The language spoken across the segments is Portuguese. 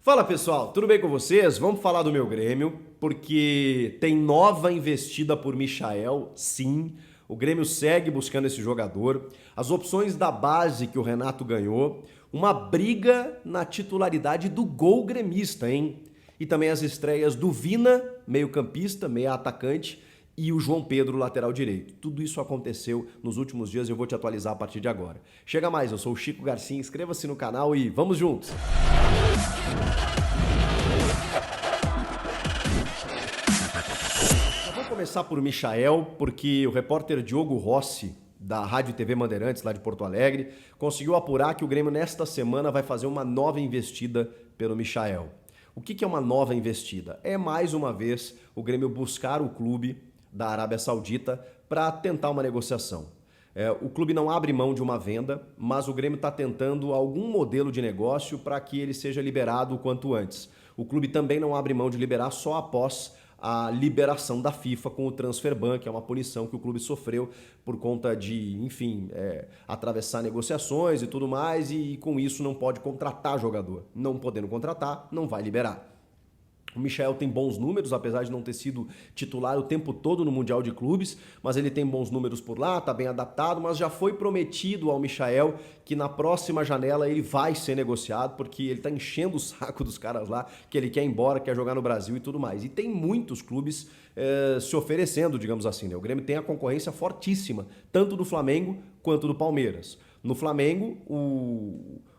Fala pessoal, tudo bem com vocês? Vamos falar do meu Grêmio, porque tem nova investida por Michael, sim. O Grêmio segue buscando esse jogador. As opções da base que o Renato ganhou, uma briga na titularidade do gol gremista, hein? E também as estreias do Vina, meio-campista, meia-atacante, e o João Pedro, lateral direito. Tudo isso aconteceu nos últimos dias e eu vou te atualizar a partir de agora. Chega mais, eu sou o Chico Garcia, inscreva-se no canal e vamos juntos! Eu vou começar por Michael, porque o repórter Diogo Rossi, da Rádio e TV Bandeirantes, lá de Porto Alegre, conseguiu apurar que o Grêmio nesta semana vai fazer uma nova investida pelo Michael. O que é uma nova investida? É mais uma vez o Grêmio buscar o clube da Arábia Saudita para tentar uma negociação. O clube não abre mão de uma venda, mas o Grêmio está tentando algum modelo de negócio para que ele seja liberado o quanto antes. O clube também não abre mão de liberar só após a liberação da FIFA com o transfer ban, que é uma punição que o clube sofreu por conta de, enfim, atravessar negociações e tudo mais, e com isso não pode contratar jogador. Não podendo contratar, não vai liberar. O Michael tem bons números, apesar de não ter sido titular o tempo todo no Mundial de Clubes, mas ele tem bons números por lá, está bem adaptado, mas já foi prometido ao Michael que na próxima janela ele vai ser negociado, porque ele está enchendo o saco dos caras lá, que ele quer ir embora, quer jogar no Brasil e tudo mais. E tem muitos clubes se oferecendo, digamos assim, né? O Grêmio tem a concorrência fortíssima, tanto do Flamengo quanto do Palmeiras. No Flamengo,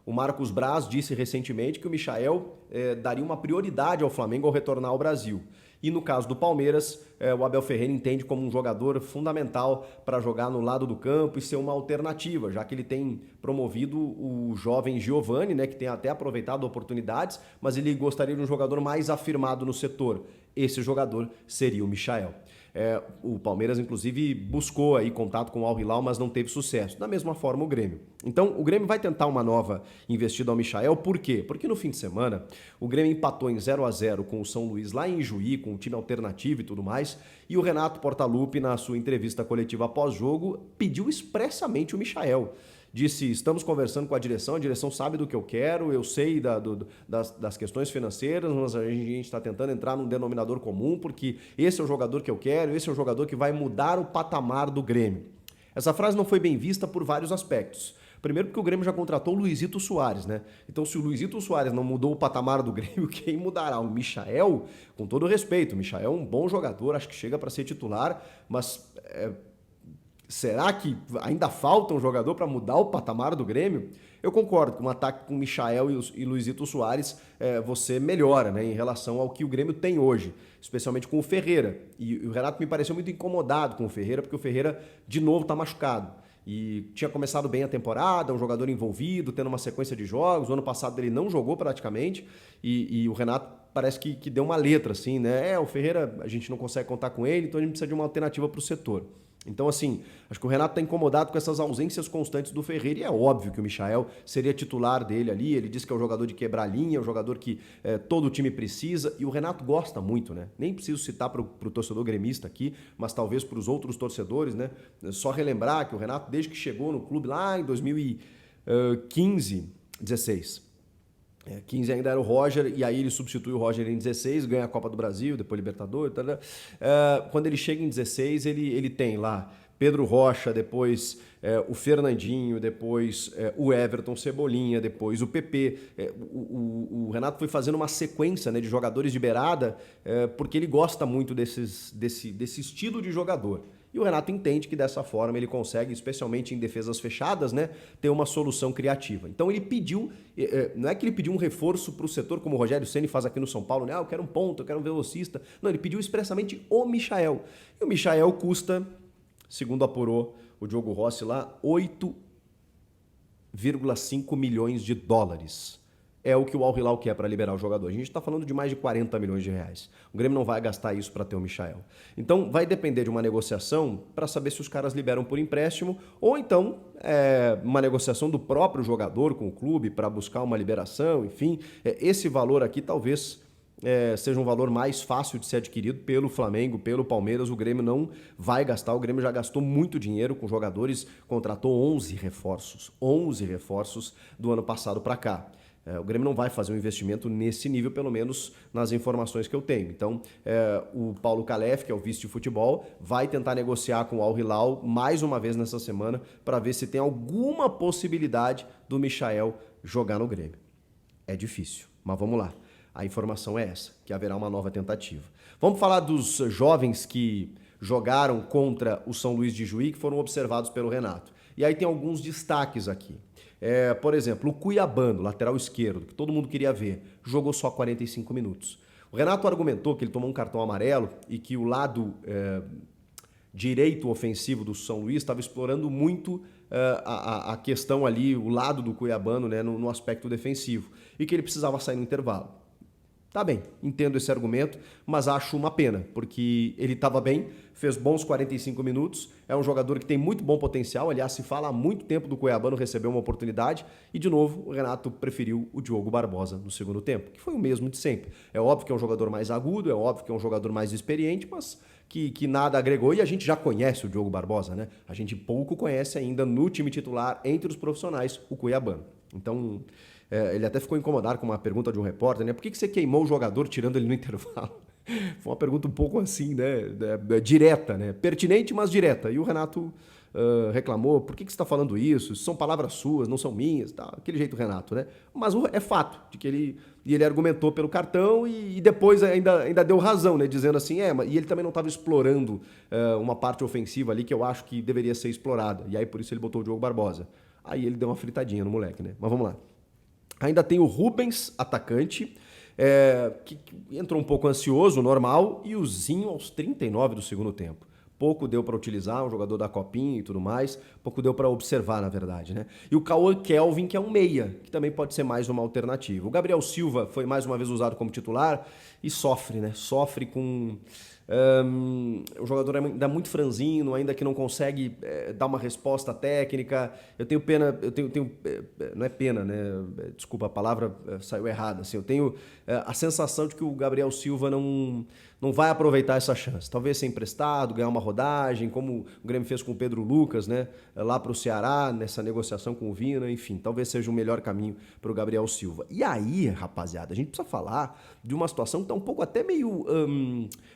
o Marcos Braz disse recentemente que o Michael daria uma prioridade ao Flamengo ao retornar ao Brasil. E no caso do Palmeiras, o Abel Ferreira entende como um jogador fundamental para jogar no lado do campo e ser uma alternativa, já que ele tem promovido o jovem Giovani, né, que tem até aproveitado oportunidades, mas ele gostaria de um jogador mais afirmado no setor. Esse jogador seria o Michael. O Palmeiras, inclusive, buscou aí contato com o Al Hilal, mas não teve sucesso. Da mesma forma, o Grêmio. Então, o Grêmio vai tentar uma nova investida ao Michael. Por quê? Porque no fim de semana, o Grêmio empatou em 0-0 com o São Luís lá em Juí, com um time alternativo e tudo mais. E o Renato Portaluppi, na sua entrevista coletiva pós-jogo, pediu expressamente o Michael. Disse, estamos conversando com a direção sabe do que eu quero, eu sei das questões financeiras, mas a gente está tentando entrar num denominador comum, porque esse é o jogador que eu quero, esse é o jogador que vai mudar o patamar do Grêmio. Essa frase não foi bem vista por vários aspectos. Primeiro porque o Grêmio já contratou o Luizito Soares, né? Então se o Luizito Soares não mudou o patamar do Grêmio, quem mudará? O Michael? Com todo respeito, o Michael é um bom jogador, acho que chega para ser titular, mas... será que ainda falta um jogador para mudar o patamar do Grêmio? Eu concordo que um ataque com Michael e Luizito Soares você melhora, né, em relação ao que o Grêmio tem hoje, especialmente com o Ferreira. E o Renato me pareceu muito incomodado com o Ferreira, porque o Ferreira de novo está machucado. E tinha começado bem a temporada, um jogador envolvido, tendo uma sequência de jogos. O ano passado ele não jogou praticamente e o Renato parece que deu uma letra, assim, né? O Ferreira a gente não consegue contar com ele, então a gente precisa de uma alternativa para o setor. Então, assim, acho que o Renato está incomodado com essas ausências constantes do Ferreira e é óbvio que o Michael seria titular dele ali. Ele disse que é um jogador de quebrar linha, é um jogador que todo o time precisa e o Renato gosta muito, né? Nem preciso citar para o torcedor gremista aqui, mas talvez para os outros torcedores, né? Só relembrar que o Renato, desde que chegou no clube lá em 2015, 16... 15 ainda era o Roger, e aí ele substitui o Roger em 16, ganha a Copa do Brasil, depois Libertadores, quando ele chega em 16, ele tem lá Pedro Rocha, depois o Fernandinho, depois o Everton, Cebolinha, depois o PP. O Renato foi fazendo uma sequência, né, de jogadores de beirada, porque ele gosta muito desse estilo de jogador. E o Renato entende que dessa forma ele consegue, especialmente em defesas fechadas, né, ter uma solução criativa. Então ele pediu, não é que ele pediu um reforço para o setor, como o Rogério Ceni faz aqui no São Paulo, né? Eu quero um ponta, eu quero um velocista. Não, ele pediu expressamente o Michael. E o Michael custa, segundo apurou o Diogo Rossi lá, 8,5 milhões de dólares. É o que o Al Hilal quer para liberar o jogador. A gente está falando de mais de 40 milhões de reais. O Grêmio não vai gastar isso para ter o Michael. Então vai depender de uma negociação para saber se os caras liberam por empréstimo ou então uma negociação do próprio jogador com o clube para buscar uma liberação, enfim. Esse valor aqui talvez seja um valor mais fácil de ser adquirido pelo Flamengo, pelo Palmeiras. O Grêmio não vai gastar, o Grêmio já gastou muito dinheiro com jogadores, contratou 11 reforços do ano passado para cá. O Grêmio não vai fazer um investimento nesse nível, pelo menos nas informações que eu tenho. Então, o Paulo Calef, que é o vice de futebol, vai tentar negociar com o Al Hilal mais uma vez nessa semana para ver se tem alguma possibilidade do Michael jogar no Grêmio. É difícil, mas vamos lá. A informação é essa, que haverá uma nova tentativa. Vamos falar dos jovens que jogaram contra o São Luís de Juí, que foram observados pelo Renato. E aí tem alguns destaques aqui. Por exemplo, o Cuiabano, lateral esquerdo, que todo mundo queria ver, jogou só 45 minutos. O Renato argumentou que ele tomou um cartão amarelo e que o lado direito ofensivo do São Luís estava explorando muito a questão ali, o lado do Cuiabano, né, no aspecto defensivo, e que ele precisava sair no intervalo. Tá bem, entendo esse argumento, mas acho uma pena, porque ele estava bem, fez bons 45 minutos, é um jogador que tem muito bom potencial, aliás, se fala há muito tempo do Cuiabano receber uma oportunidade, e de novo o Renato preferiu o Diogo Barbosa no segundo tempo, que foi o mesmo de sempre. É óbvio que é um jogador mais agudo, é óbvio que é um jogador mais experiente, mas que nada agregou, e a gente já conhece o Diogo Barbosa, né? A gente pouco conhece ainda no time titular, entre os profissionais, o Cuiabano. Então, ele até ficou incomodado com uma pergunta de um repórter, né? Por que você queimou o jogador tirando ele no intervalo? Foi uma pergunta um pouco assim, né? Direta, né? Pertinente, mas direta. E o Renato reclamou, por que você está falando isso? São palavras suas, não são minhas, tá? Aquele jeito Renato, né? Mas é fato de que ele argumentou pelo cartão e depois ainda deu razão, né? Dizendo assim, e ele também não estava explorando uma parte ofensiva ali que eu acho que deveria ser explorada. E aí por isso ele botou o Diogo Barbosa. Aí ele deu uma fritadinha no moleque, né? Mas vamos lá. Ainda tem o Rubens, atacante, que entrou um pouco ansioso, normal, e o Zinho aos 39 do segundo tempo. Pouco deu para utilizar, um jogador da Copinha e tudo mais, pouco deu para observar, na verdade, né? E o Cauã Kelvin, que é um meia, que também pode ser mais uma alternativa. O Gabriel Silva foi mais uma vez usado como titular e sofre, né? Sofre com... o jogador ainda muito franzino, ainda que não consegue dar uma resposta técnica. Eu tenho pena, não é pena, né? Desculpa, a palavra saiu errada. Assim, eu tenho a sensação de que o Gabriel Silva não vai aproveitar essa chance. Talvez ser emprestado, ganhar uma rodagem, como o Grêmio fez com o Pedro Lucas, né? Lá para o Ceará, nessa negociação com o Vina, enfim, talvez seja o melhor caminho para o Gabriel Silva. E aí, rapaziada, a gente precisa falar de uma situação que está um pouco até meio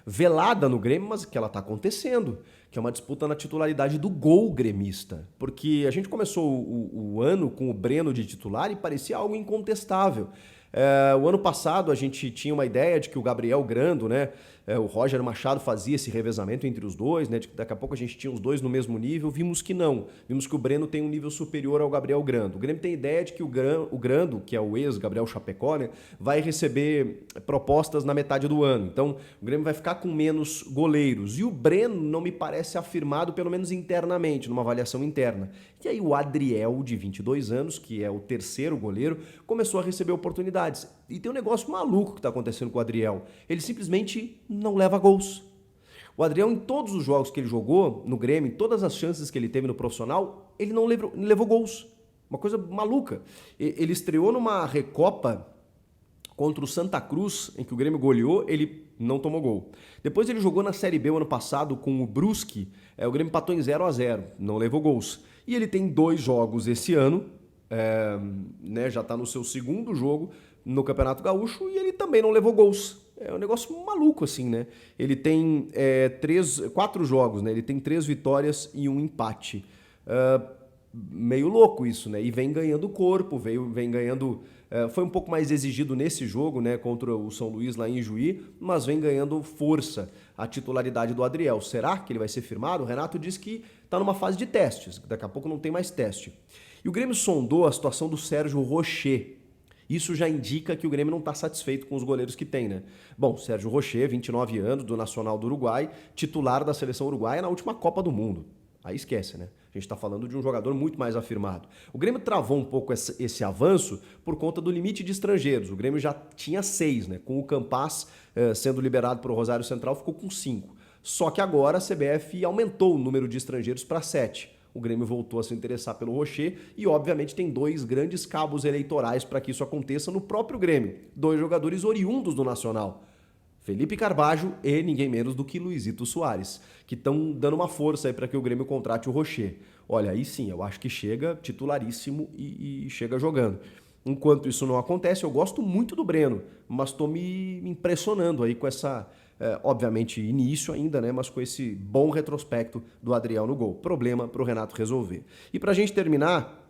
velada no Grêmio, mas que ela está acontecendo, que é uma disputa na titularidade do gol gremista. Porque a gente começou o ano com o Breno de titular e parecia algo incontestável. O ano passado a gente tinha uma ideia de que o Gabriel Grando, né, o Roger Machado fazia esse revezamento entre os dois, né, de que daqui a pouco a gente tinha os dois no mesmo nível, vimos que não. Vimos que o Breno tem um nível superior ao Gabriel Grando. O Grêmio tem ideia de que o Grando, que é o ex-Gabriel Chapecó, né, vai receber propostas na metade do ano. Então o Grêmio vai ficar com menos goleiros. E o Breno não me parece afirmado, pelo menos internamente, numa avaliação interna. E aí o Adriel, de 22 anos, que é o terceiro goleiro, começou a receber oportunidades. E tem um negócio maluco que está acontecendo com o Adriel. Ele simplesmente não leva gols. O Adriel, em todos os jogos que ele jogou no Grêmio, em todas as chances que ele teve no profissional, ele não levou gols. Uma coisa maluca. Ele estreou numa Recopa contra o Santa Cruz, em que o Grêmio goleou, ele não tomou gol. Depois ele jogou na Série B o ano passado com o Brusque, o Grêmio empatou em 0-0, não levou gols. E ele tem 2 jogos esse ano, né, já está no seu segundo jogo no Campeonato Gaúcho e ele também não levou gols. É um negócio maluco assim, né? Ele tem 4 jogos, né? Ele tem 3 vitórias e 1 empate. Meio louco isso, né? E vem ganhando corpo, vem ganhando... foi um pouco mais exigido nesse jogo, né? Contra o São Luís lá em Juí, mas vem ganhando força a titularidade do Adriel. Será que ele vai ser firmado? O Renato diz que está numa fase de testes, daqui a pouco não tem mais teste. E o Grêmio sondou a situação do Sérgio Rocher. Isso já indica que o Grêmio não está satisfeito com os goleiros que tem, né? Bom, Sérgio Rocher, 29 anos, do Nacional do Uruguai, titular da seleção uruguaia na última Copa do Mundo. Aí esquece, né? A gente está falando de um jogador muito mais afirmado. O Grêmio travou um pouco esse avanço por conta do limite de estrangeiros. O Grêmio já tinha 6, né? Com o Campas sendo liberado para o Rosário Central, ficou com 5. Só que agora a CBF aumentou o número de estrangeiros para 7. O Grêmio voltou a se interessar pelo Rocher e, obviamente, tem 2 grandes cabos eleitorais para que isso aconteça no próprio Grêmio. 2 jogadores oriundos do Nacional. Felipe Carbajo e ninguém menos do que Luizito Soares, que estão dando uma força aí para que o Grêmio contrate o Rocher. Olha, aí sim, eu acho que chega titularíssimo e chega jogando. Enquanto isso não acontece, eu gosto muito do Breno, mas estou me impressionando aí com essa, obviamente, início ainda, né? Mas com esse bom retrospecto do Adriel no gol. Problema para o Renato resolver. E para a gente terminar,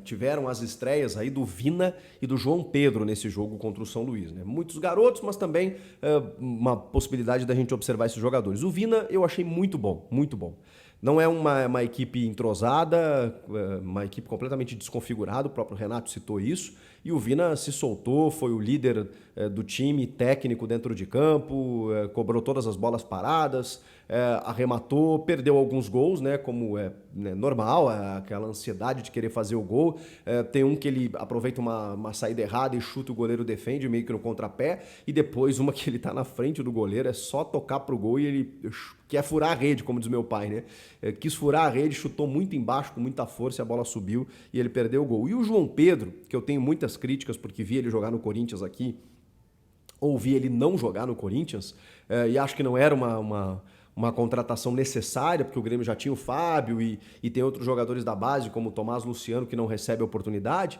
tiveram as estreias aí do Vina e do João Pedro nesse jogo contra o São Luís, né? Muitos garotos, mas também uma possibilidade da gente observar esses jogadores. O Vina eu achei muito bom, muito bom. Não é uma equipe entrosada, uma equipe completamente desconfigurada, o próprio Renato citou isso, e o Vina se soltou, foi o líder do time técnico dentro de campo, cobrou todas as bolas paradas, arrematou, perdeu alguns gols, né, como é normal, aquela ansiedade de querer fazer o gol. Tem um que ele aproveita uma saída errada e chuta, o goleiro defende meio que no contrapé, e depois uma que ele tá na frente do goleiro, é só tocar pro gol e ele quer furar a rede, como diz meu pai, né? Quis furar a rede, chutou muito embaixo com muita força, a bola subiu e ele perdeu o gol. E o João Pedro, que eu tenho muitas críticas porque vi ele jogar no Corinthians aqui, ou vi ele não jogar no Corinthians, e acho que não era uma contratação necessária, porque o Grêmio já tinha o Fábio e tem outros jogadores da base, como o Tomás Luciano, que não recebe oportunidade,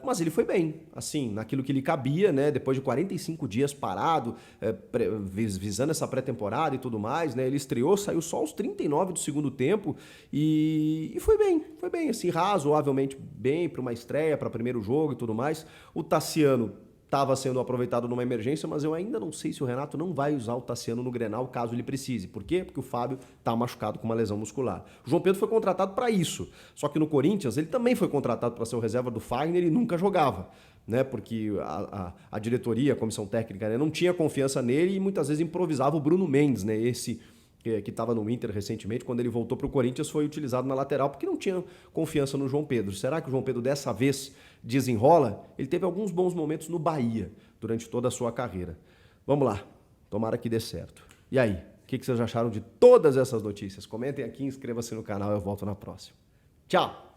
mas ele foi bem, assim, naquilo que lhe cabia, né? Depois de 45 dias parado, visando essa pré-temporada e tudo mais, né? Ele estreou, saiu só aos 39 do segundo tempo e foi bem, assim, razoavelmente bem para uma estreia, para primeiro jogo e tudo mais. O Tassiano estava sendo aproveitado numa emergência, mas eu ainda não sei se o Renato não vai usar o Tassiano no Grenal caso ele precise. Por quê? Porque o Fábio está machucado com uma lesão muscular. O João Pedro foi contratado para isso, só que no Corinthians ele também foi contratado para ser o reserva do Fagner e nunca jogava, né? Porque a diretoria, a comissão técnica, né, não tinha confiança nele e muitas vezes improvisava o Bruno Mendes, né? Esse que estava no Inter recentemente, quando ele voltou para o Corinthians, foi utilizado na lateral porque não tinha confiança no João Pedro. Será que o João Pedro dessa vez desenrola? Ele teve alguns bons momentos no Bahia durante toda a sua carreira. Vamos lá, tomara que dê certo. E aí, o que vocês acharam de todas essas notícias? Comentem aqui, inscreva-se no canal, eu volto na próxima. Tchau!